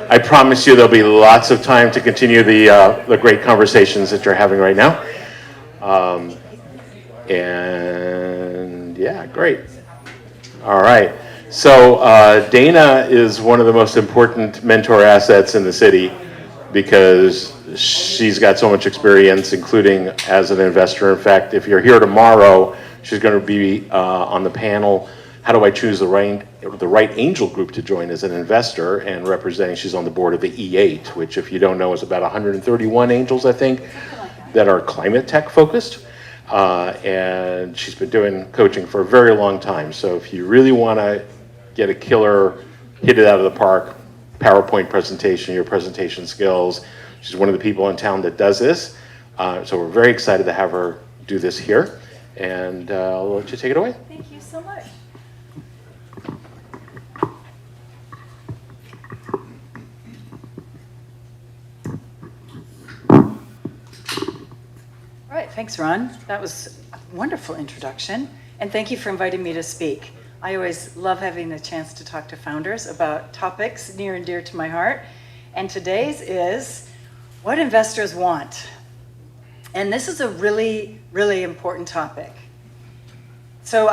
I promise you there'll be lots of time to continue the great conversations that you're having right now. And yeah, great. All right. So Dana is one of the most important mentor assets in the city because she's got so much experience, including as an investor. In fact, if you're here tomorrow, she's going to be on the panel, how do I choose the right angel group to join as an investor, and representing, she's on the board of the E8, which if you don't know is about 131 angels, I think, that are climate tech focused. And she's been doing coaching for a very long time. So if you really want to get a killer, hit it out of the park, PowerPoint presentation, your presentation skills, she's one of the people in town that does this. So we're very excited to have her do this here. And I'll let you take it away. Thank you so much. All right, thanks, Ron. That was a wonderful introduction. And thank you for inviting me to speak. I always love having the chance to talk to founders about topics near and dear to my heart. And today's is what investors want. And this is a really, really important topic. So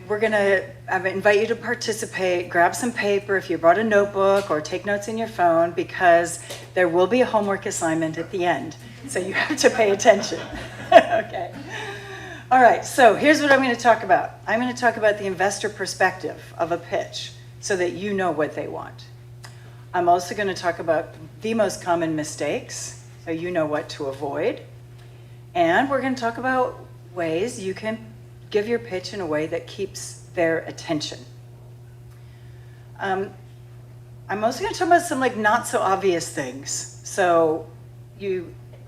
we're gonna invite you to participate, grab some paper if you brought a notebook, or take notes in your phone, because there will be a homework assignment at the end. So you have to pay attention. Okay. All right, so here's what I'm going to talk about. I'm going to talk about the investor perspective of a pitch so that you know what they want. I'm also going to talk about the most common mistakes so you know what to avoid. And we're going to talk about ways you can give your pitch in a way that keeps their attention. I'm also going to talk about some not so obvious things. So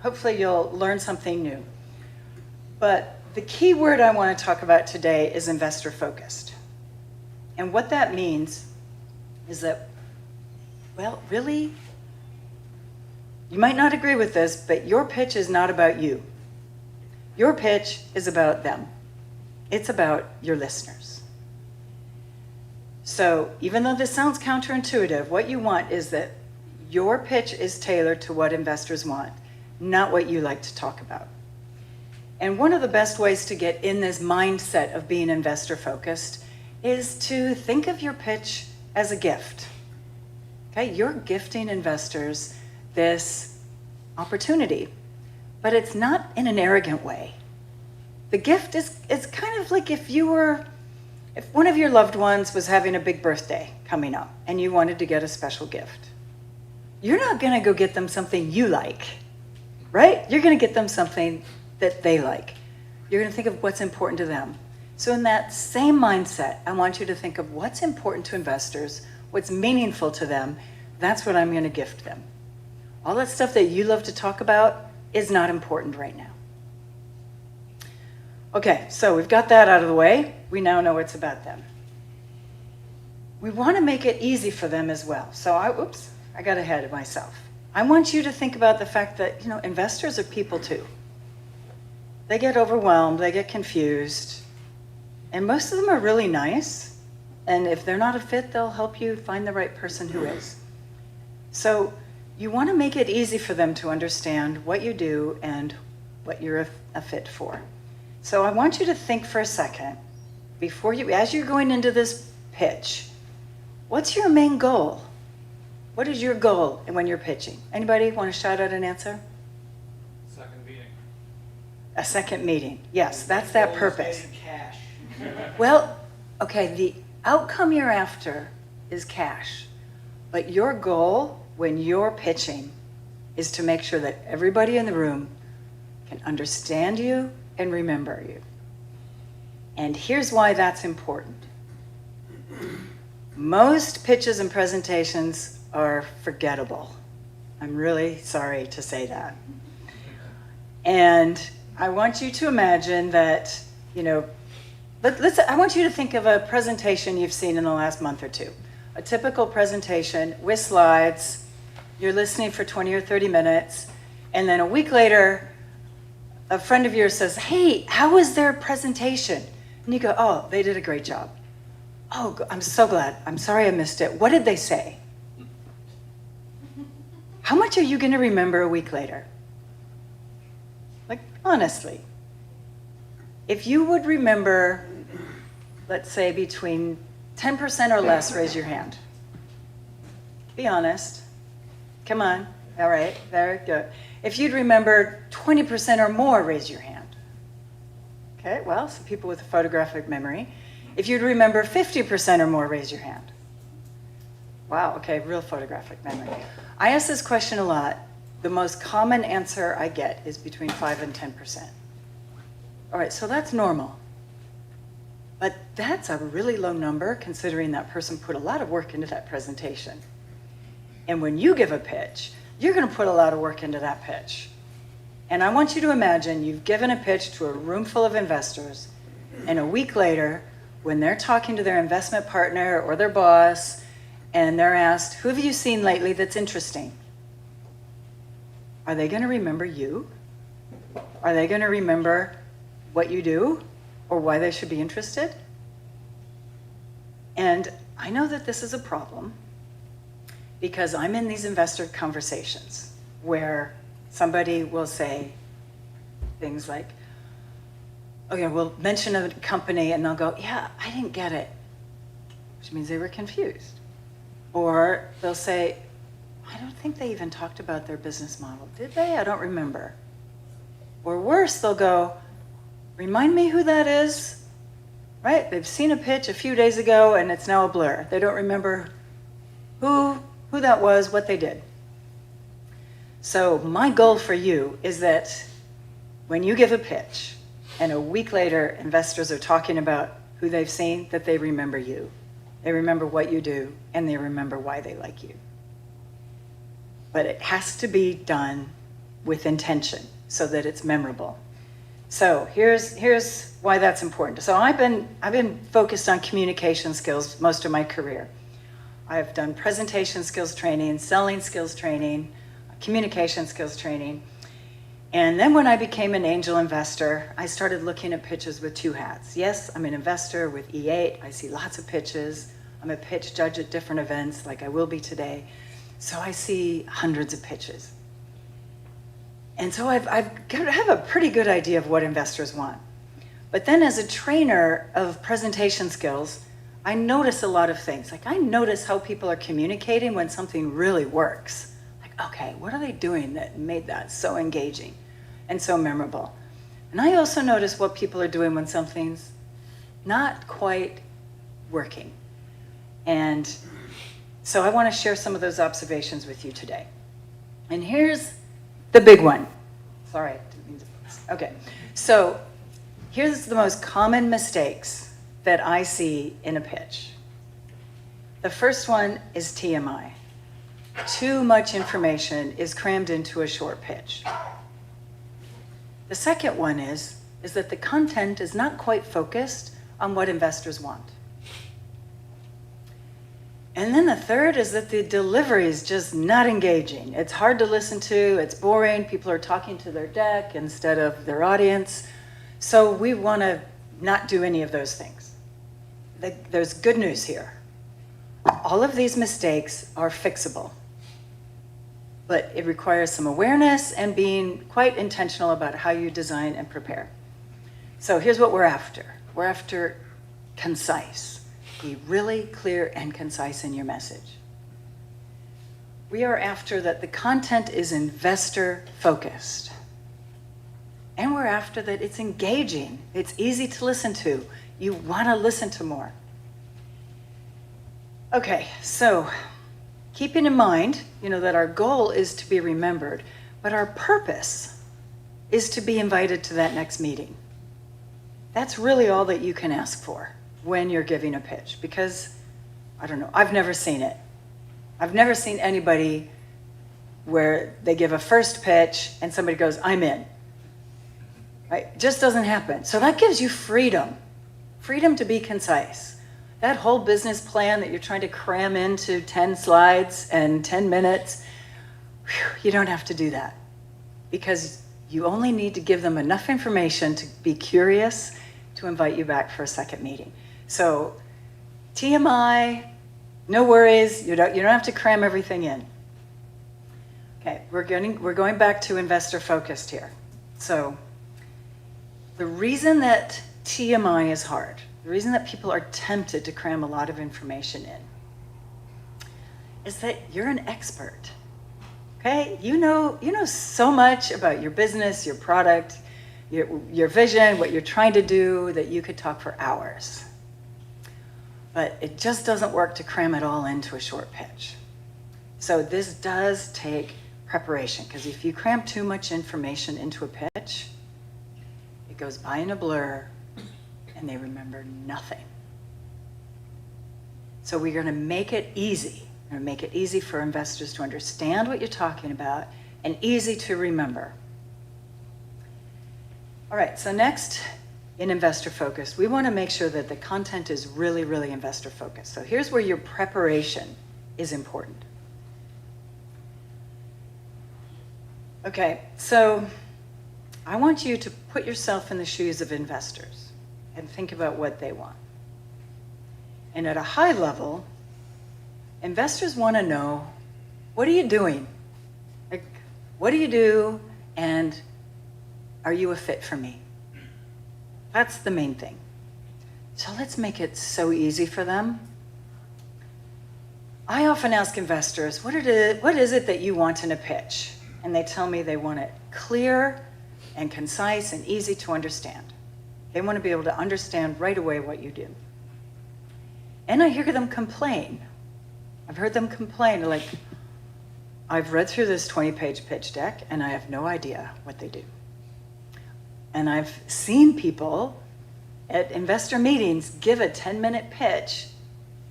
hopefully you'll learn something new. But the key word I want to talk about today is investor focused. And what that means is that, well, really, you might not agree with this, but your pitch is not about you. Your pitch is about them. It's about your listeners. So even though this sounds counterintuitive, what you want is that your pitch is tailored to what investors want, not what you like to talk about. And one of the best ways to get in this mindset of being investor focused is to think of your pitch as a gift. Okay, you're gifting investors this opportunity, but it's not in an arrogant way. The gift is kind of like if one of your loved ones was having a big birthday coming up and you wanted to get a special gift. You're not gonna go get them something you like, right? You're gonna get them something that they like. You're going to think of what's important to them. So in that same mindset, I want you to think of what's important to investors, what's meaningful to them. That's what I'm going to gift them. All that stuff that you love to talk about is not important right now. Okay, so we've got that out of the way. We now know it's about them. We want to make it easy for them as well. So I got ahead of myself. I want you to think about the fact that, investors are people too. They get overwhelmed, they get confused, and most of them are really nice. And if they're not a fit, they'll help you find the right person who is. So you want to make it easy for them to understand what you do and what you're a fit for. So I want you to think for a second, as you're going into this pitch, what's your main goal? What is your goal when you're pitching? Anybody want to shout out an answer? A second meeting. Yes, that's that purpose. Cash. Well, okay, the outcome you're after is cash. But your goal when you're pitching is to make sure that everybody in the room can understand you and remember you. And here's why that's important. Most pitches and presentations are forgettable. I'm really sorry to say that. And I want you to imagine that, I want you to think of a presentation you've seen in the last month or two. A typical presentation with slides, you're listening for 20 or 30 minutes, and then a week later, a friend of yours says, hey, how was their presentation? And you go, oh, they did a great job. Oh, I'm so glad. I'm sorry I missed it. What did they say? How much are you going to remember a week later? Like, honestly. If you would remember, let's say between 10% or less, raise your hand. Be honest. Come on. All right, very good. If you'd remember 20% or more, raise your hand. Okay, well, some people with a photographic memory. If you'd remember 50% or more, raise your hand. Wow, okay, real photographic memory. I ask this question a lot. The most common answer I get is between 5 and 10%. All right, so that's normal. But that's a really low number considering that person put a lot of work into that presentation. And when you give a pitch, you're going to put a lot of work into that pitch. And I want you to imagine you've given a pitch to a room full of investors, and a week later, when they're talking to their investment partner or their boss, and they're asked, who have you seen lately that's interesting? Are they going to remember you? Are they going to remember what you do or why they should be interested? And I know that this is a problem because I'm in these investor conversations where somebody will say things like, okay, we'll mention a company and they'll go, yeah, I didn't get it, which means they were confused. Or they'll say, I don't think they even talked about their business model. Did they? I don't remember. Or worse, they'll go, remind me who that is, right? They've seen a pitch a few days ago and it's now a blur. They don't remember who that was, what they did. So my goal for you is that when you give a pitch and a week later investors are talking about who they've seen, that they remember you. They remember what you do and they remember why they like you. But it has to be done with intention so that it's memorable. So here's why that's important. So I've been focused on communication skills most of my career. I've done presentation skills training, selling skills training, communication skills training. And then when I became an angel investor, I started looking at pitches with two hats. Yes, I'm an investor with E8. I see lots of pitches. I'm a pitch judge at different events like I will be today. So I see hundreds of pitches. And so I have a pretty good idea of what investors want. But then as a trainer of presentation skills, I notice a lot of things. Like I notice how people are communicating when something really works. Like, okay, what are they doing that made that so engaging and so memorable? And I also notice what people are doing when something's not quite working. And so I want to share some of those observations with you today. And here's the big one. Sorry, didn't mean to. Okay, so here's the most common mistakes that I see in a pitch. The first one is TMI. Too much information is crammed into a short pitch. The second one is that the content is not quite focused on what investors want. And then the third is that the delivery is just not engaging. It's hard to listen to, it's boring, people are talking to their deck instead of their audience. So we want to not do any of those things. There's good news here. All of these mistakes are fixable, but it requires some awareness and being quite intentional about how you design and prepare. So here's what we're after. We're after concise. Be really clear and concise in your message. We are after that the content is investor focused. And we're after that it's engaging. It's easy to listen to. You want to listen to more. Okay, so keeping in mind, that our goal is to be remembered, but our purpose is to be invited to that next meeting. That's really all that you can ask for when you're giving a pitch, because, I don't know, I've never seen it. I've never seen anybody where they give a first pitch and somebody goes, I'm in. Right? It just doesn't happen. So that gives you freedom to be concise. That whole business plan that you're trying to cram into 10 slides and 10 minutes, you don't have to do that, because you only need to give them enough information to be curious to invite you back for a second meeting. So TMI, no worries, you don't have to cram everything in. Okay, we're going back to investor focused here. So the reason that TMI is hard, the reason that people are tempted to cram a lot of information in, is that you're an expert. Okay, you know so much about your business, your product, your vision, what you're trying to do, that you could talk for hours. But it just doesn't work to cram it all into a short pitch. So this does take preparation, because if you cram too much information into a pitch, it goes by in a blur and they remember nothing. So we're going to make it easy. We're going to make it easy for investors to understand what you're talking about and easy to remember. All right, so next in investor focus, we want to make sure that the content is really, really investor focused. So here's where your preparation is important. Okay, so I want you to put yourself in the shoes of investors and think about what they want. And at a high level, investors want to know, what are you doing? Like, what do you do, and are you a fit for me? That's the main thing. So let's make it so easy for them. I often ask investors, what is it that you want in a pitch? And they tell me they want it clear and concise and easy to understand. They want to be able to understand right away what you do. And I hear them complain. I've heard them complain, like, I've read through this 20-page pitch deck and I have no idea what they do. And I've seen people at investor meetings give a 10-minute pitch,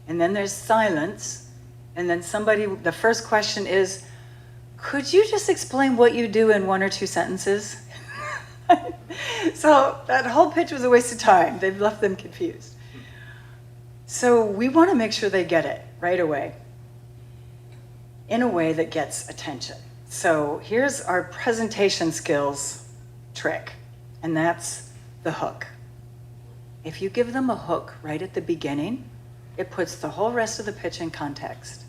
and then there's silence, and then the first question is, could you just explain what you do in 1 or 2 sentences? So that whole pitch was a waste of time. They've left them confused. So we want to make sure they get it right away in a way that gets attention. So here's our presentation skills trick, and that's the hook. If you give them a hook right at the beginning, it puts the whole rest of the pitch in context.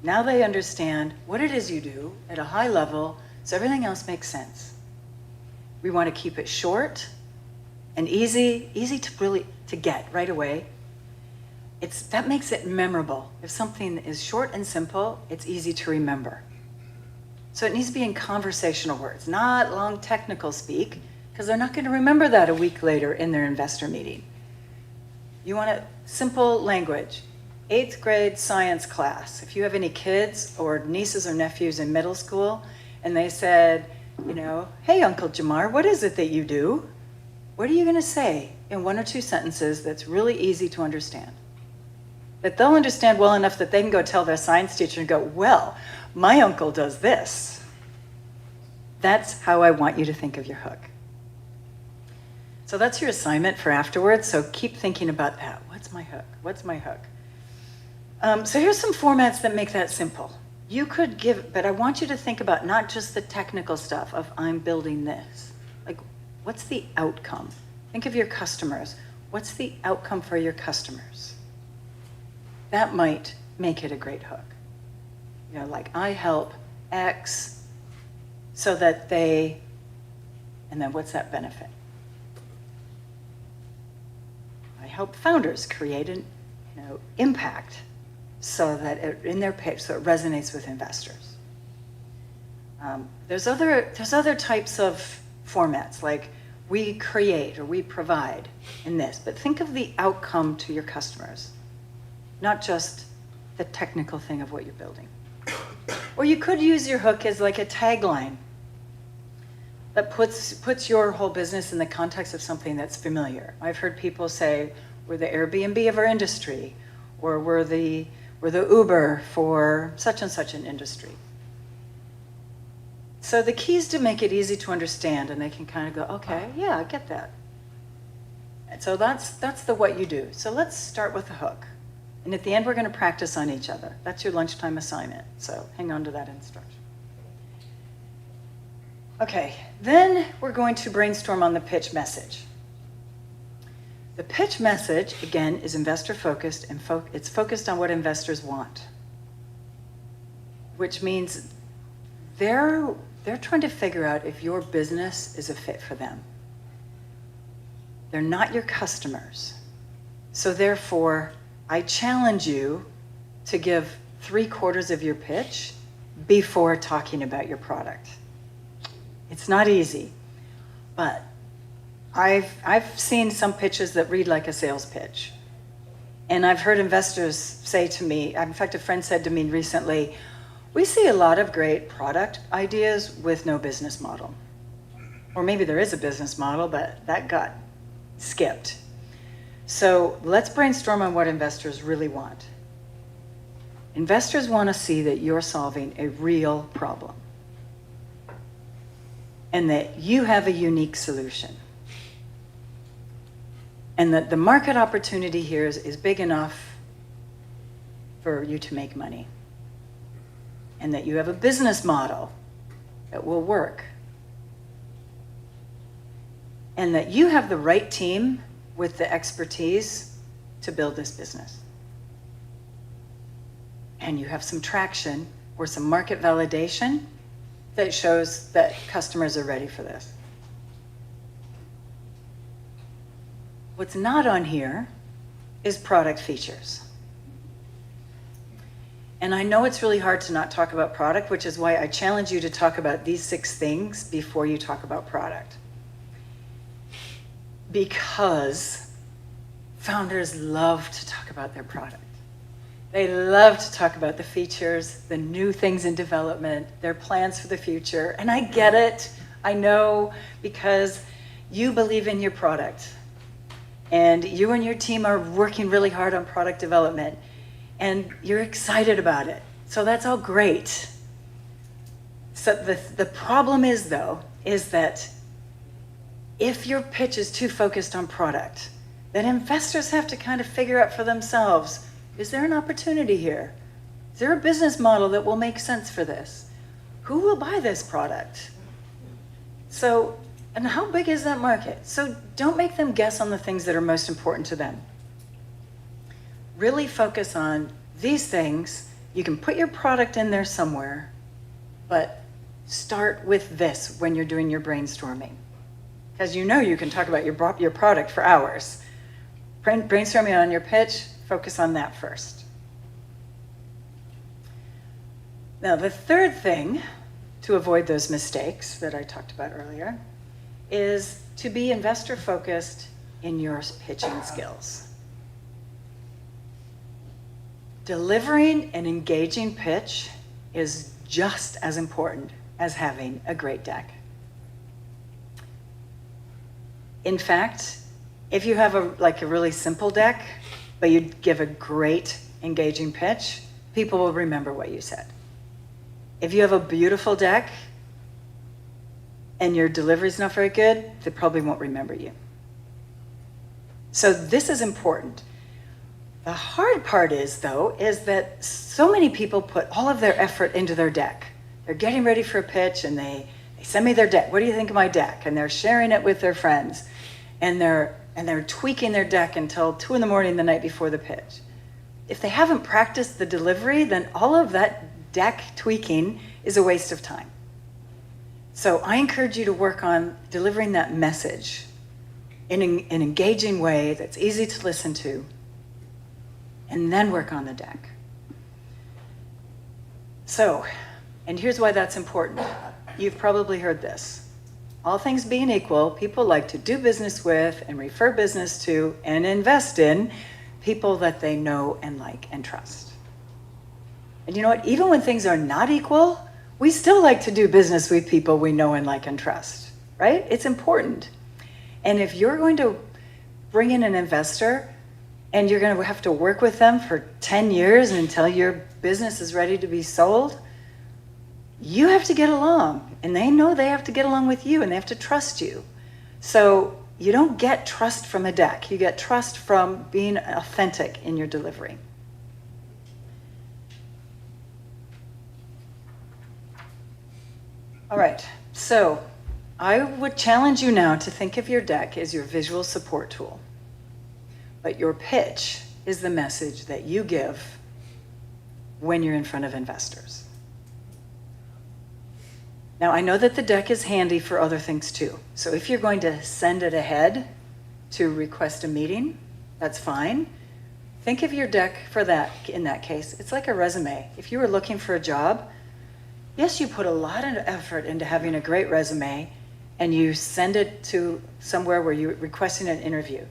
Now they understand what it is you do at a high level, so everything else makes sense. We want to keep it short and easy to get right away. That makes it memorable. If something is short and simple, it's easy to remember. So it needs to be in conversational words, not long technical speak, because they're not going to remember that a week later in their investor meeting. You want a simple language. 8th grade science class. If you have any kids or nieces or nephews in middle school, and they said, hey, Uncle Jamar, what is it that you do? What are you going to say in 1 or 2 sentences that's really easy to understand? That they'll understand well enough that they can go tell their science teacher and go, well, my uncle does this. That's how I want you to think of your hook. So that's your assignment for afterwards, so keep thinking about that. What's my hook? What's my hook? So here's some formats that make that simple. You could but I want you to think about not just the technical stuff of I'm building this. Like, what's the outcome? Think of your customers. What's the outcome for your customers? That might make it a great hook. Like, I help X so that and then what's that benefit? I help founders create an impact so that in their pitch, so it resonates with investors. There's other types of formats, like we create or we provide in this, but think of the outcome to your customers, not just the technical thing of what you're building. Or you could use your hook as like a tagline that puts your whole business in the context of something that's familiar. I've heard people say, we're the Airbnb of our industry, or we're the Uber for such and such an industry. So the key is to make it easy to understand, and they can kind of go, okay, yeah, I get that. And so that's the what you do. So let's start with the hook. And at the end, we're going to practice on each other. That's your lunchtime assignment. So hang on to that instruction. Okay, then we're going to brainstorm on the pitch message. The pitch message, again, is investor focused, and it's focused on what investors want, which means they're trying to figure out if your business is a fit for them. They're not your customers. So therefore, I challenge you to give 3/4 of your pitch before talking about your product. It's not easy, but I've seen some pitches that read like a sales pitch. And I've heard investors say to me, in fact, a friend said to me recently, we see a lot of great product ideas with no business model. Or maybe there is a business model, but that got skipped. So let's brainstorm on what investors really want. Investors want to see that you're solving a real problem and that you have a unique solution. And that the market opportunity here is big enough for you to make money. And that you have a business model that will work. And that you have the right team with the expertise to build this business. And you have some traction or some market validation that shows that customers are ready for this. What's not on here is product features. And I know it's really hard to not talk about product, which is why I challenge you to talk about these 6 things before you talk about product. Because founders love to talk about their product. They love to talk about the features, the new things in development, their plans for the future. And I get it, I know, because you believe in your product. And you and your team are working really hard on product development. And you're excited about it. So that's all great. So the problem is, though, is that if your pitch is too focused on product, then investors have to kind of figure out for themselves, is there an opportunity here? Is there a business model that will make sense for this? Who will buy this product? So, and how big is that market? So don't make them guess on the things that are most important to them. Really focus on these things. You can put your product in there somewhere, but start with this when you're doing your brainstorming. Because you know you can talk about your product for hours. Brainstorming on your pitch, focus on that first. Now, the third thing to avoid those mistakes that I talked about earlier is to be investor focused in your pitching skills. Delivering an engaging pitch is just as important as having a great deck. In fact, if you have a really simple deck, but you give a great engaging pitch, people will remember what you said. If you have a beautiful deck and your delivery is not very good, they probably won't remember you. So this is important. The hard part is, though, is that so many people put all of their effort into their deck. They're getting ready for a pitch and they send me their deck. What do you think of my deck? And they're sharing it with their friends. And they're tweaking their deck until 2 in the morning the night before the pitch. If they haven't practiced the delivery, then all of that deck tweaking is a waste of time. So I encourage you to work on delivering that message in an engaging way that's easy to listen to, and then work on the deck. So, and here's why that's important. You've probably heard this. All things being equal, people like to do business with and refer business to and invest in people that they know and like and trust. And you know what? Even when things are not equal, we still like to do business with people we know and like and trust, right? It's important. And if you're going to bring in an investor and you're going to have to work with them for 10 years until your business is ready to be sold, you have to get along, and they know they have to get along with you, and they have to trust you. So you don't get trust from a deck. You get trust from being authentic in your delivery. All right, so I would challenge you now to think of your deck as your visual support tool, but your pitch is the message that you give when you're in front of investors. Now, I know that the deck is handy for other things too. So if you're going to send it ahead to request a meeting, that's fine. Think of your deck for that, in that case. It's like a resume. If you were looking for a job, yes, you put a lot of effort into having a great resume and you send it to somewhere where you're requesting an interview.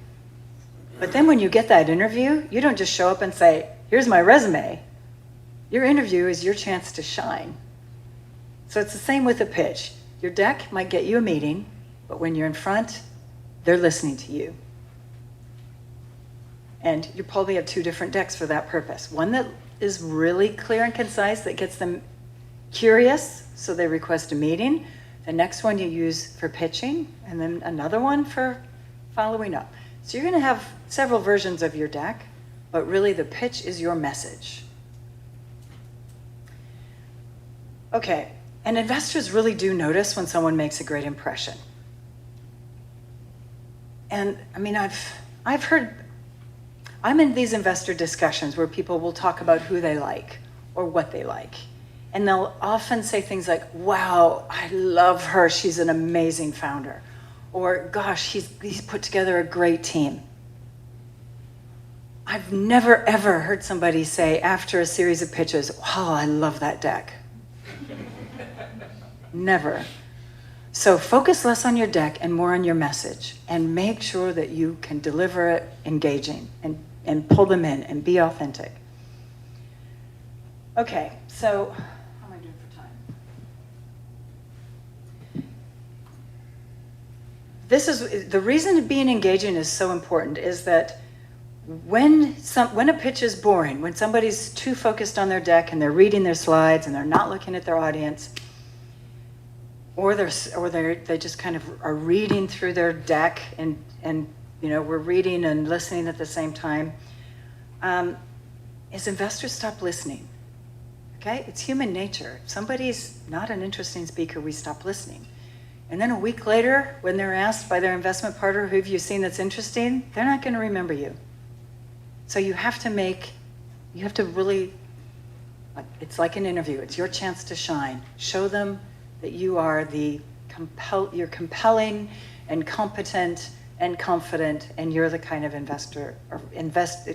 But then when you get that interview, you don't just show up and say, here's my resume. Your interview is your chance to shine. So it's the same with a pitch. Your deck might get you a meeting, but when you're in front, they're listening to you. And you probably have two different decks for that purpose. One that is really clear and concise, that gets them curious, so they request a meeting. The next one you use for pitching, and then another one for following up. So you're going to have several versions of your deck, but really the pitch is your message. Okay, and investors really do notice when someone makes a great impression. And I mean, I've heard, I'm in these investor discussions where people will talk about who they like or what they like. And they'll often say things like, wow, I love her, she's an amazing founder. Or, gosh, he's put together a great team. I've never, ever heard somebody say after a series of pitches, wow, I love that deck. Never. So focus less on your deck and more on your message, and make sure that you can deliver it engaging and pull them in and be authentic. Okay, so how am I doing for time? This is the reason being engaging is so important, is that when a pitch is boring, when somebody's too focused on their deck and they're reading their slides and they're not looking at their audience, or they just kind of are reading through their deck and you know, we're reading and listening at the same time, is investors stop listening. Okay, it's human nature. If somebody's not an interesting speaker, we stop listening. And then a week later, when they're asked by their investment partner, who have you seen that's interesting, they're not going to remember you. So you have to really, it's like an interview. It's your chance to shine. Show them that you are you're compelling and competent and confident, and you're the kind of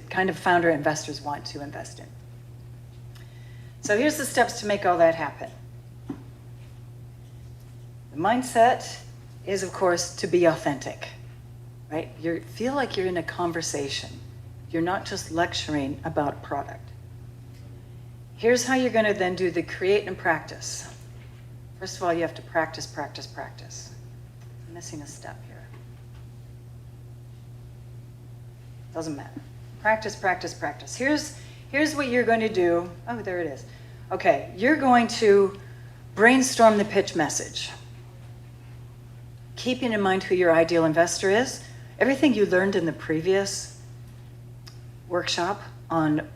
kind of founder investors want to invest in. So here's the steps to make all that happen. The mindset is, of course, to be authentic, right? Feel like you're in a conversation. You're not just lecturing about a product. Here's how you're going to then do the create and practice. First of all, you have to practice, practice, practice. I'm missing a step here. Doesn't matter. Practice, practice, practice. Here's what you're going to do. Oh, there it is. Okay, you're going to brainstorm the pitch message, keeping in mind who your ideal investor is. Everything you learned in the previous workshop on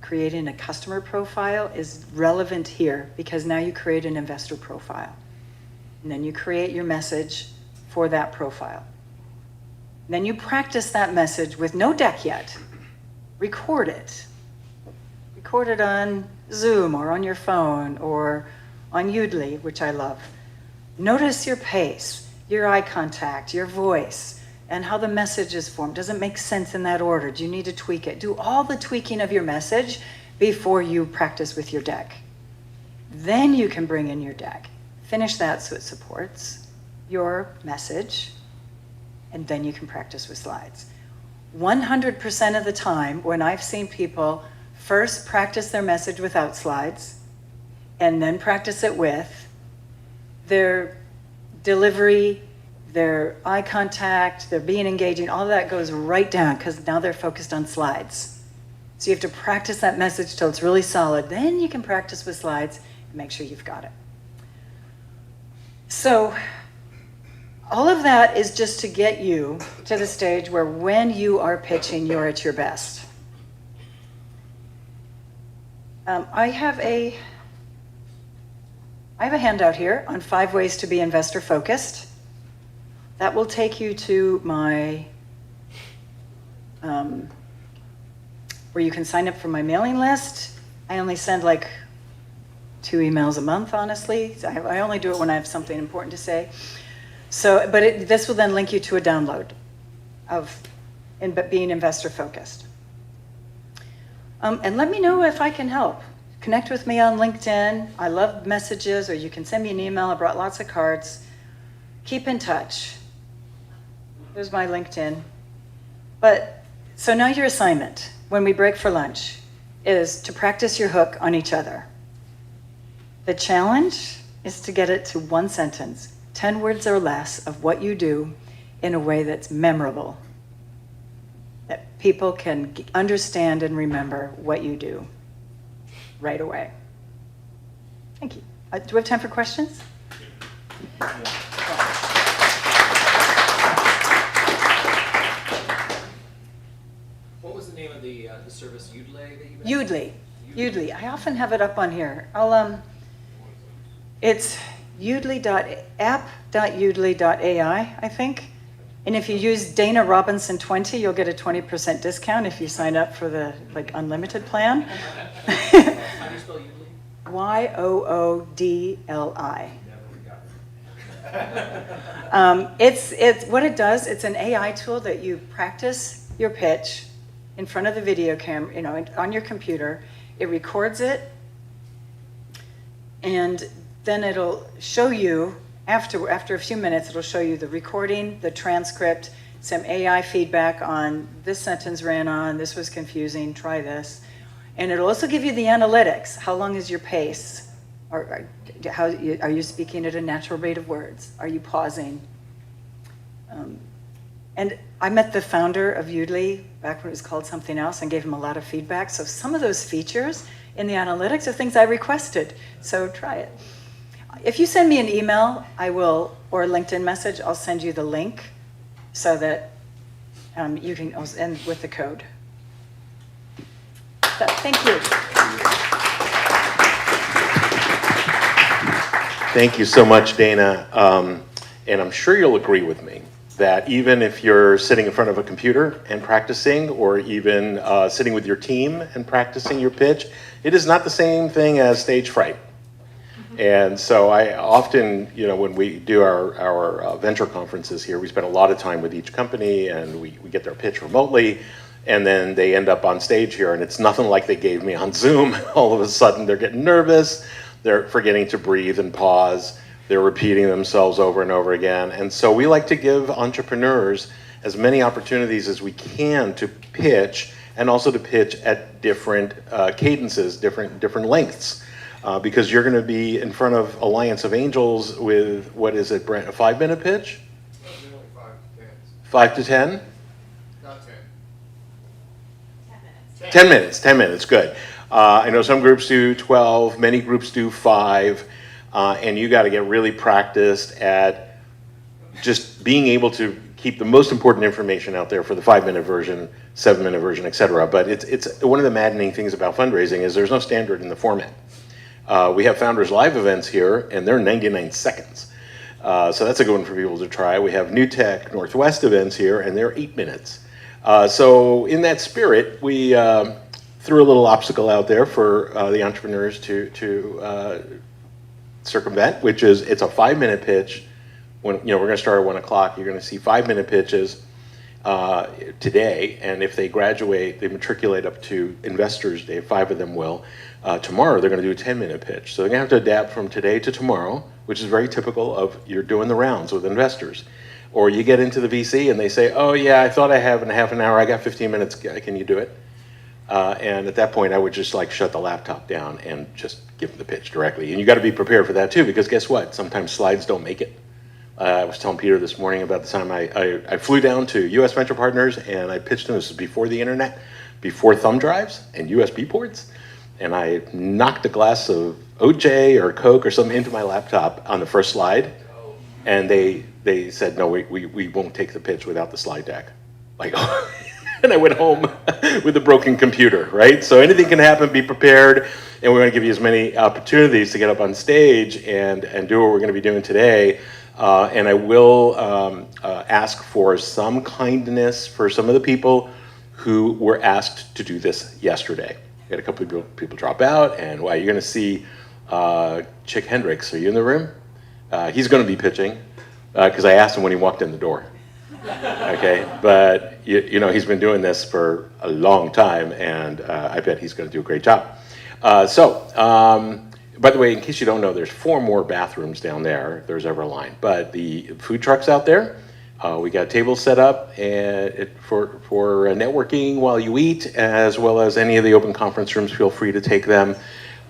creating a customer profile is relevant here, because now you create an investor profile. And then you create your message for that profile. And then you practice that message with no deck yet. Record it. Record it on Zoom or on your phone or on Udly, which I love. Notice your pace, your eye contact, your voice, and how the message is formed. Does it make sense in that order? Do you need to tweak it? Do all the tweaking of your message before you practice with your deck. Then you can bring in your deck. Finish that so it supports your message, and then you can practice with slides. 100% of the time, when I've seen people first practice their message without slides, and then practice it with, their delivery, their eye contact, their being engaging, all of that goes right down, because now they're focused on slides. So you have to practice that message till it's really solid. Then you can practice with slides and make sure you've got it. So all of that is just to get you to the stage where when you are pitching, you're at your best. I have a handout here on 5 ways to be investor focused. That will take you to my, where you can sign up for my mailing list. I only send like 2 emails a month, honestly. I only do it when I have something important to say. So, but this will then link you to a download of being investor focused. And let me know if I can help. Connect with me on LinkedIn. I love messages, or you can send me an email. I brought lots of cards. Keep in touch. There's my LinkedIn. But, so now your assignment, when we break for lunch, is to practice your hook on each other. The challenge is to get it to one sentence, 10 words or less of what you do in a way that's memorable, that people can understand and remember what you do right away. Thank you. Do we have time for questions? What was the name of the service, Udley, that you Udly. mentioned? Udly. I often have it up on here. It's app.udly.ai, I think. And if you use Dana Robinson 20, you'll get a 20% discount if you sign up for the unlimited plan. How do you spell Udley? Yoodli. Never got it. It's what it does. It's an AI tool that you practice your pitch in front of the video camera, on your computer. It records it, and then it'll show you after a few minutes. It'll show you the recording, the transcript, some AI feedback on this sentence ran on, this was confusing, try this. And it'll also give you the analytics. How long is your pace? Or are you speaking at a natural rate of words? Are you pausing? And I met the founder of Udly back when it was called something else and gave him a lot of feedback. So some of those features in the analytics are things I requested. So try it. If you send me an email, or a LinkedIn message, I'll send you the link so that you can end with the code. So, thank you. Thank you so much, Dana. And I'm sure you'll agree with me that even if you're sitting in front of a computer and practicing, or even sitting with your team and practicing your pitch, it is not the same thing as stage fright. And so I often, when we do our venture conferences here, we spend a lot of time with each company, and we get their pitch remotely, and then they end up on stage here, and it's nothing like they gave me on Zoom. All of a sudden, they're getting nervous, they're forgetting to breathe and pause, they're repeating themselves over and over again. And so we like to give entrepreneurs as many opportunities as we can to pitch, and also to pitch at different cadences, different lengths. Because you're going to be in front of Alliance of Angels with, what is it, Brent, a 5-minute pitch? Only 5 to 10. 5 to 10? Not 10. 10 minutes, 10 minutes, good. I know some groups do 12, many groups do 5, and you got to get really practiced at just being able to keep the most important information out there for the 5-minute version, 7-minute version, etc. But it's one of the maddening things about fundraising is there's no standard in the format. We have Founders Live events here, and they're 99 seconds. So that's a good one for people to try. We have New Tech Northwest events here, and they're 8 minutes. So in that spirit, we threw a little obstacle out there for the entrepreneurs to circumvent, which is it's a 5-minute pitch. When we're going to start at 1 o'clock, you're going to see 5-minute pitches today, and if they graduate, they matriculate up to Investors Day, 5 of them will. Tomorrow they're going to do a 10-minute pitch. So they're going to have to adapt from today to tomorrow, which is very typical of you're doing the rounds with investors. Or you get into the VC and they say, oh yeah, I thought I have in half an hour, I got 15 minutes, can you do it? And at that point I would just shut the laptop down and just give them the pitch directly. And you got to be prepared for that too, because guess what? Sometimes slides don't make it. I was telling Peter this morning about the time I flew down to US Venture Partners and I pitched them. This was before the internet, before thumb drives and USB ports. And I knocked a glass of OJ or Coke or something into my laptop on the first slide. And they said, no, we won't take the pitch without the slide deck. And I went home with a broken computer, right? So anything can happen, be prepared. And we're going to give you as many opportunities to get up on stage and do what we're going to be doing today. And I will ask for some kindness for some of the people who were asked to do this yesterday. We had a couple of people drop out, and you're going to see Chick Hendricks, are you in the room? He's going to be pitching because I asked him when he walked in the door. Okay, but you know, he's been doing this for a long time, and I bet he's going to do a great job. By the way, in case you don't know, there's 4 more bathrooms down there if there's ever a line. But the food truck's out there. We got tables set up and for networking while you eat, as well as any of the open conference rooms. Feel free to take them.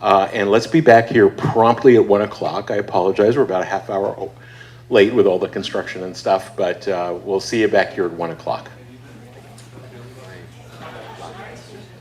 And let's be back here promptly at 1 o'clock. I apologize, we're about a half hour late with all the construction and stuff, but we'll see you back here at 1 o'clock.